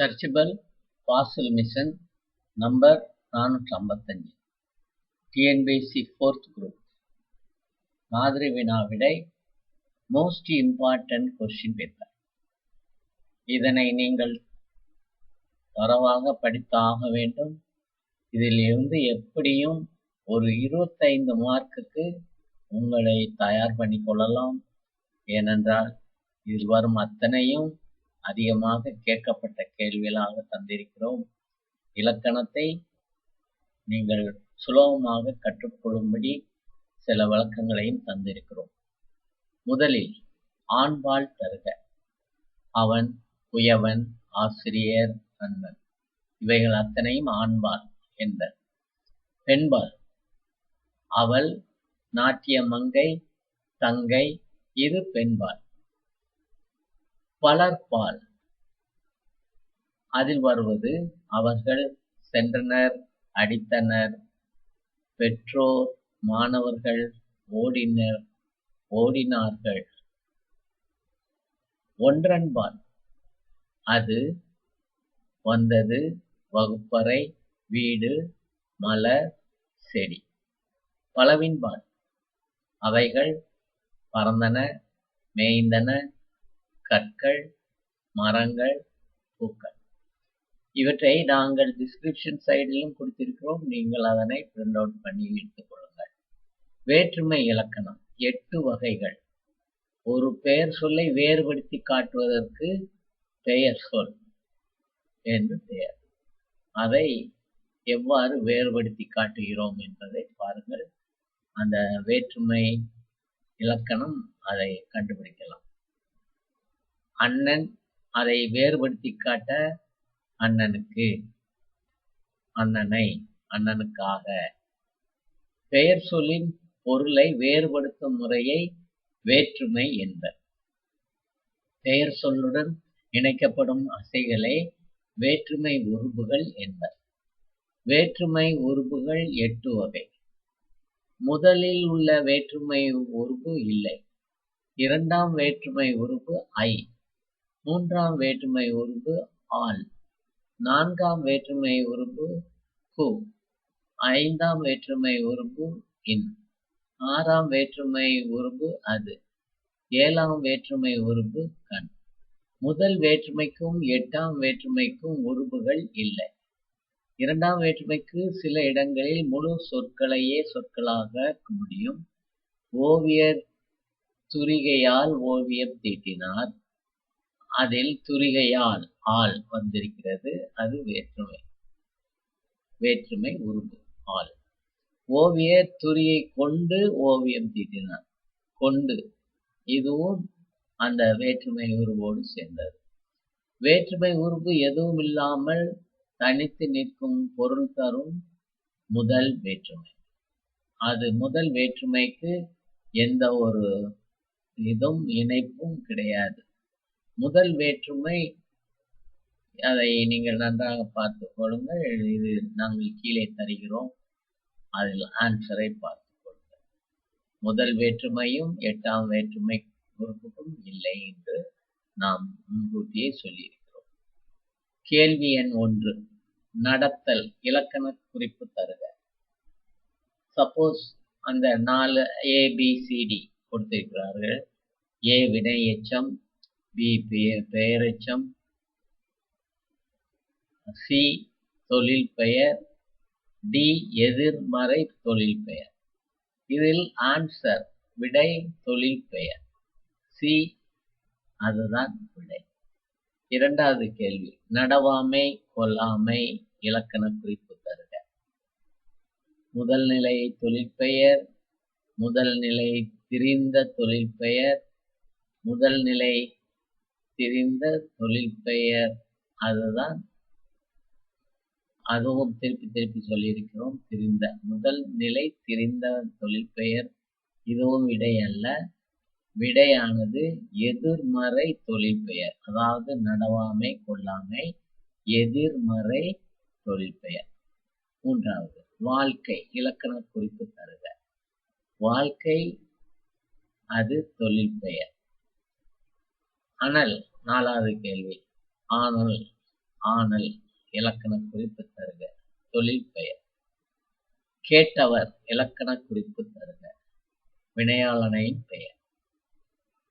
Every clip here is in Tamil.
Searchable parcel mission number 455 TNPSC 4th group மாதிரி வினா விடை மோஸ்ட் இம்பார்ட்டன்ட் கொஸ்டின் பேப்பர். இதனை நீங்கள் தரவாக படித்தாக வேண்டும். இதில் இருந்து எப்படியும் ஒரு 25 மார்க்குக்கு உங்களை தயார் பண்ணிக் கொள்ளலாம். ஏனென்றால் இதில் வரும் அத்தனையும் அதிகமாக கேட்கப்பட்ட கேள்விகளாக தந்திருக்கிறோம். இலக்கணத்தை நீங்கள் சுலபமாக கற்றுக்கொள்ளும்படி சில விளக்கங்களையும் தந்திருக்கிறோம். முதலில் ஆண்பால் தருக. அவன், குயவன், ஆசிரியர், அண்ணன் இவைகள் அத்தனையும் ஆண்பால் என்பர். பெண்பால் அவள், நாட்டிய மங்கை, தங்கை இது பெண்பால். பலர்பால் அதில் வருவது அவர்கள், சென்றனர், அடித்தனர், பெற்றோர், மாணவர்கள், ஓடினர், ஓடினார்கள். ஒன்றன்பால் அது, வந்தது, வகுப்பறை, வீடு, மலர், செடி. பலவின்பால் அவைகள் பறந்தன, மேய்ந்தன, கற்கள், மரங்கள், பூக்கள். இவற்றை நாங்கள் டிஸ்கிரிப்ஷன் சைடிலும் கொடுத்திருக்கிறோம். நீங்கள் அதனை பிரிண்ட் அவுட் பண்ணி எடுத்துக் கொள்ளுங்கள். வேற்றுமை இலக்கணம் 8 வகைகள். ஒரு பெயர் சொல்லை வேறுபடுத்தி காட்டுவதற்கு பெயர் சொல் என்று பெயர். அதை எவ்வாறு வேறுபடுத்தி காட்டுகிறோம் என்பதை பாருங்கள். அந்த வேற்றுமை இலக்கணம் அதை கண்டுபிடிக்கலாம். அண்ணன், அதை வேறுபடுத்தி காட்ட அண்ணனுக்கு, அண்ணனை, அண்ணனுக்காக. பெயர் சொல்லின் பொருளை வேறுபடுத்தும் முறையை வேற்றுமை என்பர். பெயர் சொல்லுடன் இணைக்கப்படும் அசைகளை வேற்றுமை உருபுகள் என்பர். வேற்றுமை உருபுகள் 8 வகை. முதலில் உள்ள வேற்றுமை உருபு இல்லை. இரண்டாம் வேற்றுமை உருபு ஐ. மூன்றாம் வேற்றுமை உருபு ஆல். நான்காம் வேற்றுமை உருபு கு. ஐந்தாம் வேற்றுமை உருபு இன். ஆறாம் வேற்றுமை உருபு அது. ஏழாம் வேற்றுமை உருபு கண். முதல் வேற்றுமைக்கும் 8ஆம் வேற்றுமைக்கும் உருபுகள் இல்லை. இரண்டாம் வேற்றுமைக்கு சில இடங்களில் முழு சொற்களையே சொற்களாக முடியும். ஓவியர் துரிகையால் ஓவியம் தீட்டினார். அதில் துரிகையால் ஆல் வந்திருக்கிறது. அது வேற்றுமை. வேற்றுமை உருபு ஆல். ஓவியர் துரியை கொண்டு ஓவியம் தீட்டினார். கொண்டு இதுவும் அந்த வேற்றுமை உருவோடு சேர்ந்தது. வேற்றுமை உருபு எதுவும் இல்லாமல் தனித்து நிற்கும் பொருள் தரும் முதல் வேற்றுமை. அது முதல் வேற்றுமைக்கு எந்த ஒரு இதுவும் இணைப்பும் கிடையாது. முதல் வேற்றுமை அதை நீங்கள் நன்றாக பார்த்துக் கொள்ளுங்கள். இது நாங்கள் கீழே தருகிறோம். அதில் ஆன்சரை பார்த்துக் கொள்ளுங்கள். முதல் வேற்றுமையும் 8ஆம் வேற்றுமை உறுப்புக்கும் இல்லை என்று நாம் முன்கூட்டியே சொல்லியிருக்கிறோம். கேள்வி எண் 1. நடத்தல் இலக்கண குறிப்பு தருக. சப்போஸ் அந்த 4 ABCD கொடுத்திருக்கிறார்கள். A வினை எச்சம், B பெயரெச்சம், C தொழில் பெயர், D எதிர்மறை தொழில் பெயர். இதில் ஆன்சர் விடை தொழில் பெயர். C அதுதான் விடை. இரண்டாவது கேள்வி. நடவாமை கொல்லாமை இலக்கண குறிப்பு தருக. முதல் நிலை தொழிற்பெயர், முதல் நிலை திரிந்த தொழிற்பெயர், முதல் நிலை திரிந்த தொழிற்பெயர் அதுதான். அதுவும் திருப்பி சொல்லியிருக்கிறோம். திரிந்த முதல் நிலை திரிந்த தொழிற்பெயர். இதுவும் விடை அல்ல. விடையானது எதிர்மறை தொழிற்பெயர். அதாவது நடவாமை கொல்லாமை எதிர்மறை தொழிற்பெயர். மூன்றாவது வாழ்க்கை இலக்கண குறிப்பு தருக. வாழ்க்கை அது தொழிற்பெயர். அனல் 4வது கேள்வி. ஆனல் ஆனல் இலக்கண குறிப்பு தருக. தொழிற்பெயர். கேட்டவர் இலக்கண குறிப்பு தருக. வினையாளனின் பெயர்.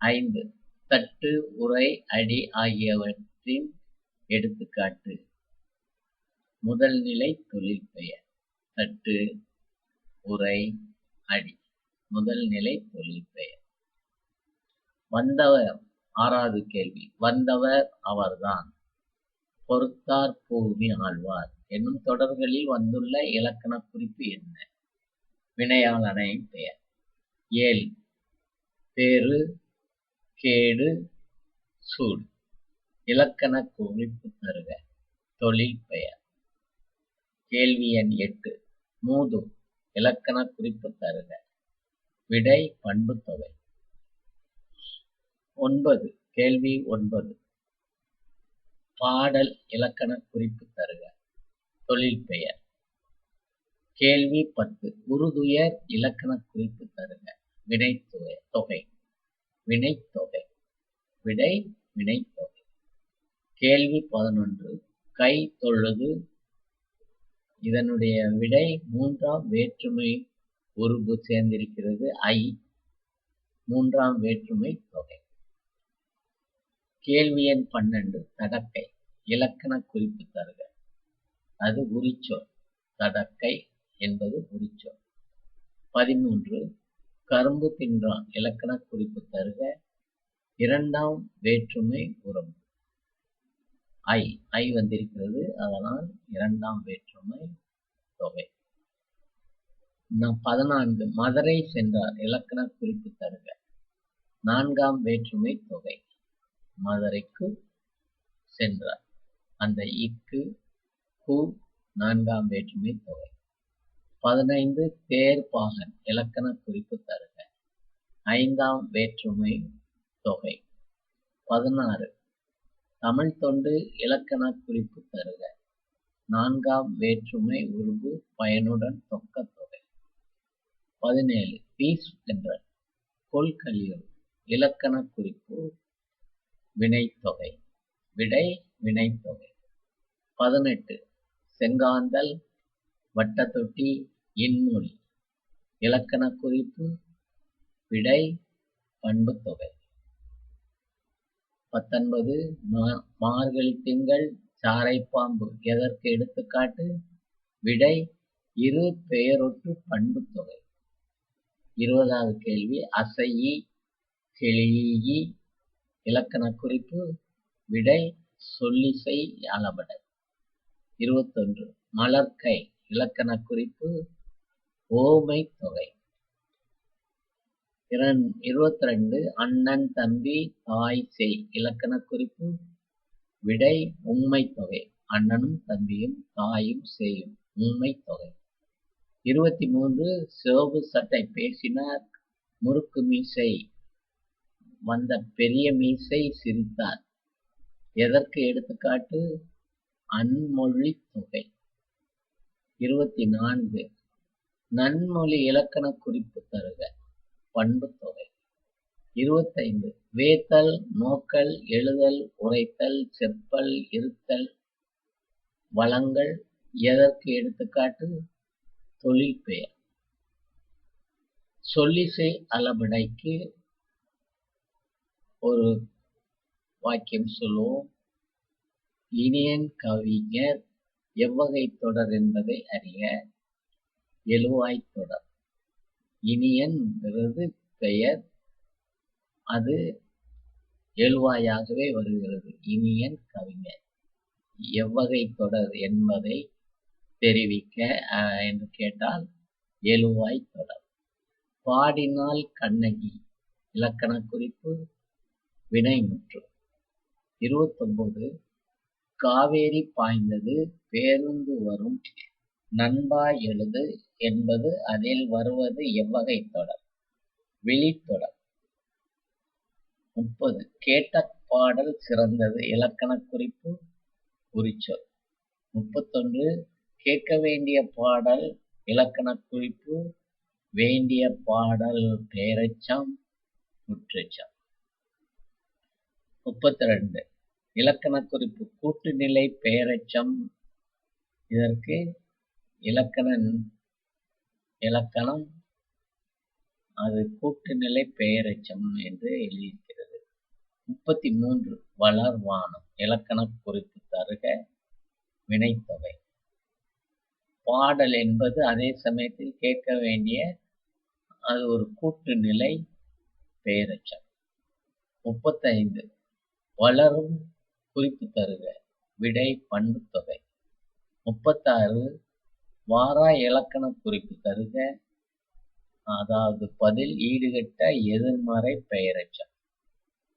5. தட்டு, உரை, அடி ஆகியவற்றின் எடுத்துக்காட்டு. முதல் நிலை தொழிற்பெயர். தட்டு, உரை, அடி. முதல் நிலை தொழிற்பெயர். வந்தவர். 6வது கேள்வி. வந்தவர் அவர்தான். பொறுத்தார் பூமி ஆழ்வார் என்னும் தொடர்களில் வந்துள்ள இலக்கண குறிப்பு என்ன? வினையாளனின் பெயர். 7. பேறு, கேடு, சூடு. இலக்கண குறிப்பு தருக. தொழிற்பெயர். கேள்வி எண் 8. மூது இலக்கண குறிப்பு தருக. விடை பண்புத்தொகை. 9. கேள்வி 9. பாடல் இலக்கண குறிப்பு தருக. தொழிற்பெயர். கேள்வி 10. உறுதுயர் இலக்கண குறிப்பு தருக. வினைத்தொகை. வினைத்தொகை. விடை வினைத்தொகை. கேள்வி 11. கை தொழுது. இதனுடைய விடை 3ஆம் வேற்றுமை உருபு சேர்ந்திருக்கிறது. ஐ 3ஆம் வேற்றுமை தொகை. கேள்வி எண் 12. தடக்கை இலக்கண குறிப்பு தருக. அது உரிச்சொல். தடக்கை என்பது உரிச்சொல். 13. கரும்பு தின்றான் இலக்கண குறிப்பு தருக. 2ஆம் வேற்றுமை உருபு. ஐ வந்திருக்கிறது, அதனால் 2ஆம் வேற்றுமை தொகை. 14. மதுரை சென்றார் இலக்கண குறிப்பு தருக. 4ஆம் வேற்றுமை தொகை. மதுரைக்கு சென்றார். அந்த இக்கு கு 4ஆம் வேற்றுமை தொகை. 15. தேர்ப்பாகன் இலக்கண குறிப்பு தருக. 5ஆம் வேற்றுமை தொகை. 16. தமிழ் தொண்டு இலக்கண குறிப்பு தருக. 4ஆம் வேற்றுமை உருபு பயனுடன் தொக்க தொகை. 17. பீஸ் என்ற கொள்கலியுள் இலக்கண குறிப்பு வினைத்தொகை. விடை வினைத்தொகை. 18. செங்காந்தல், வட்டத்தொட்டி, இன்மொழி இலக்கண குறிப்பு. விடை பண்புத்தொகை. 19. மார்கழி திங்கள், சாரைப்பாம்பு எதற்கு எடுத்துக்காட்டு? விடை இரு பெயரொட்டு பண்புத்தொகை. 20வது கேள்வி. அசையி, கிளியி இலக்கண குறிப்பு. விடை சொல்லிசை அளபடை. 21. மலர்க்கை இலக்கண குறிப்பு. ஓமை தொகை. 22. அண்ணன், தம்பி, தாய், சேய் இலக்கண குறிப்பு. விடை உம்மை தொகை. அண்ணனும் தம்பியும் தாயும் சேயும் உம்மை தொகை. 23. சிவப்பு சட்டை பேசினார், முறுக்கு மீசை வந்த பெரிய மீசை சிரித்தார் எதற்கு எடுத்துக்காட்டு? அன்மொழி தொகை. 24. நன்மொழி இலக்கண குறிப்பு தருக. பண்புத்தொகை. 25. வேத்தல், நோக்கல், எழுதல், உரைத்தல், செப்பல், இருத்தல் வளங்கள் எதற்கு எடுத்துக்காட்டு? தொழிற்பெயர். சொல்லிசை அளபடைக்கு ஒரு வாக்கியம் சொல்லுவோம். இனியன் கவிஞர் எவ்வகை தொடர் என்பதை அறிக. எழுவாய் தொடர். இனியன் பெயர், அது எழுவாயாகவே வருகிறது. இனியன் கவிஞர் எவ்வகை தொடர் என்பதை தெரிவிக்க என்று கேட்டால் எழுவாய் தொடர். பாடினால் கண்ணகி இலக்கண குறிப்பு. வினைமுற்று. 29. காவேரி பாய்ந்தது, பேருந்து வரும், நண்பா எழுது என்பது அதில் வருவது எவ்வகை தொடர்? வெளித்தொடர். 30. கேட்ட பாடல் சிறந்தது இலக்கண குறிப்பு. உரிச்சொல். 31. கேட்க வேண்டிய பாடல் இலக்கண குறிப்பு. வேண்டிய பாடல் பெயரெச்சம், முற்றெச்சம். 32. இலக்கண குறிப்பு கூட்டுநிலை பெயரெச்சம். இதற்கு இலக்கணம் அது கூட்டுநிலை பெயரெச்சம் என்று எழுதியிருக்கிறது. 33 வளர்வானம். இலக்கண குறிப்பு தருக வினைத்தொகை. பாடல் என்பது அதே சமயத்தில் கேட்க வேண்டிய அது ஒரு கூட்டுநிலை பெயரெச்சம். 35 வளரும் குறிப்பு தருக விடை பண்புத்தொகை. 36 வாரா இலக்கண குறிப்பு தருக, அதாவது பதில் ஈடுகட்ட எதிர்மறை பெயரெச்சம்.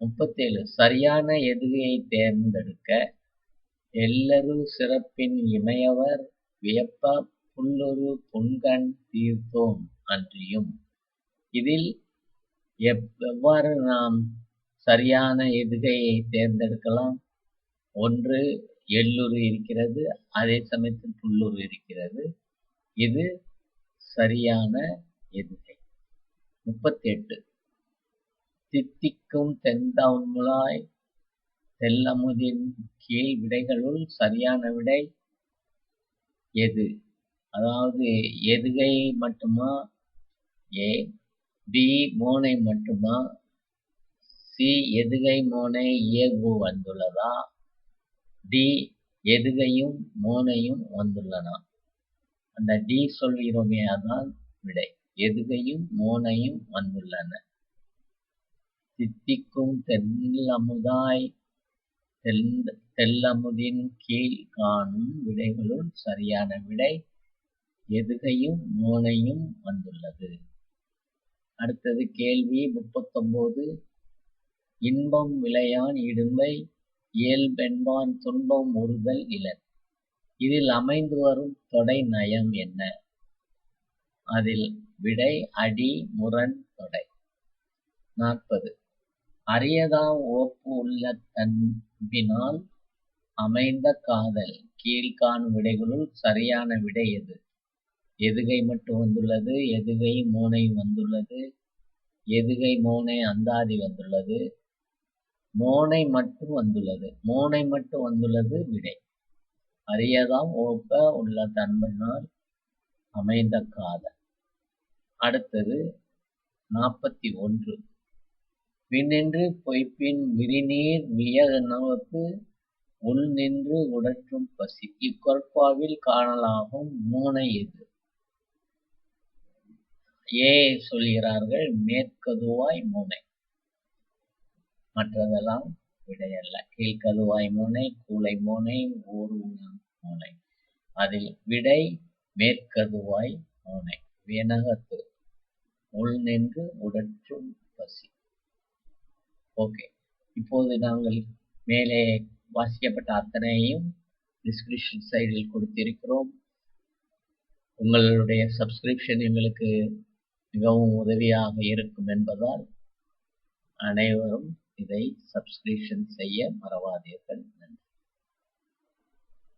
37 சரியான எதுகையை தேர்ந்தெடுக்க. எல்லரு சிறப்பின் இமையவர் வியப்ப புல்லொரு புன்கண் தீர்த்தோம் அன்றியும். இதில் எவ்வாறு நாம் சரியான எதுகையை தேர்ந்தெடுக்கலாம்? ஒன்று எள்ளுரு இருக்கிறது, அதே சமயத்தில் புல்லுரு இருக்கிறது. இது சரியான எதுகை. 38 தித்திக்கும் தெந்தமுலாய் தெல்லமுதின் கீழ் விடைகளுள் சரியான விடை எது? அதாவது எதுகை மட்டுமா, ஏ பி மோனை மட்டுமா, சி எதுகை மோனை இயல்பு வந்துள்ளதா, டி எதுகையும் மோனையும் வந்துள்ளன. அந்த டி சொல்கிறோமே அதான் விடை. எதுகையும் மோனையும் வந்துள்ளன. தித்திக்கும் தெல்லமுதாய் தெல்லமுதின் கீழ் காணும் விடைகளுள் சரியான விடை எதுகையும் மோனையும் வந்துள்ளது. அடுத்தது கேள்வி 39 இன்பம் விளையான் இடும்பை இயல்பென்பான் துன்பம் உறுதல் இலன். இதில் அமைந்து வரும் தொடை நயம் என்ன? அதில் விடை அடி முரண் தொடை. 40 அரியதாம் ஓப்பு உள்ள தன்பினால் அமைந்த காதல் கீழ்காணும் விடைகளுள் சரியான விடை எது? எதுகை மட்டும் வந்துள்ளது, எதுகை மோனை வந்துள்ளது, எதுகை மோனை அந்தாதி வந்துள்ளது, மோனை மட்டும் வந்துள்ளது. மோனை மட்டும் வந்துள்ளது விடை. அரியதாம் ஓப்ப உள்ள தன்பினால் அமைந்த காதல். அடுத்தது 41 விண்ணின்று பொய்ப்பின் விரிநீர் வியனவர்க்கு உள் நின்று உடற்றும் பசி. இக்குறட்பாவில் காணலாகும் மோனை எது? ஏ சொல்கிறார்கள் மேற்கதுவாய் மோனை, மற்றதெல்லாம் விடையல்ல. கீழ்கதுவாய் மோனை, கூலை மோனை, ஊர் மோனை. அதில் விடை மேற்கதுவாய் மோனை. வியனகத்து உள் நின்று உடற்றும் பசி. ஓகே, இப்போது நாங்கள் மேலே வாசிக்கப்பட்ட அத்தனையும் டிஸ்கிரிப்ஷன் சைடில் கொடுத்திருக்கிறோம். உங்களுடைய சப்ஸ்கிரிப்ஷன் எங்களுக்கு மிகவும் உதவியாக இருக்கும் என்பதால் அனைவரும் இதை சப்ஸ்கிரிப்ஷன் செய்ய மறவாதீர்கள். நன்றி.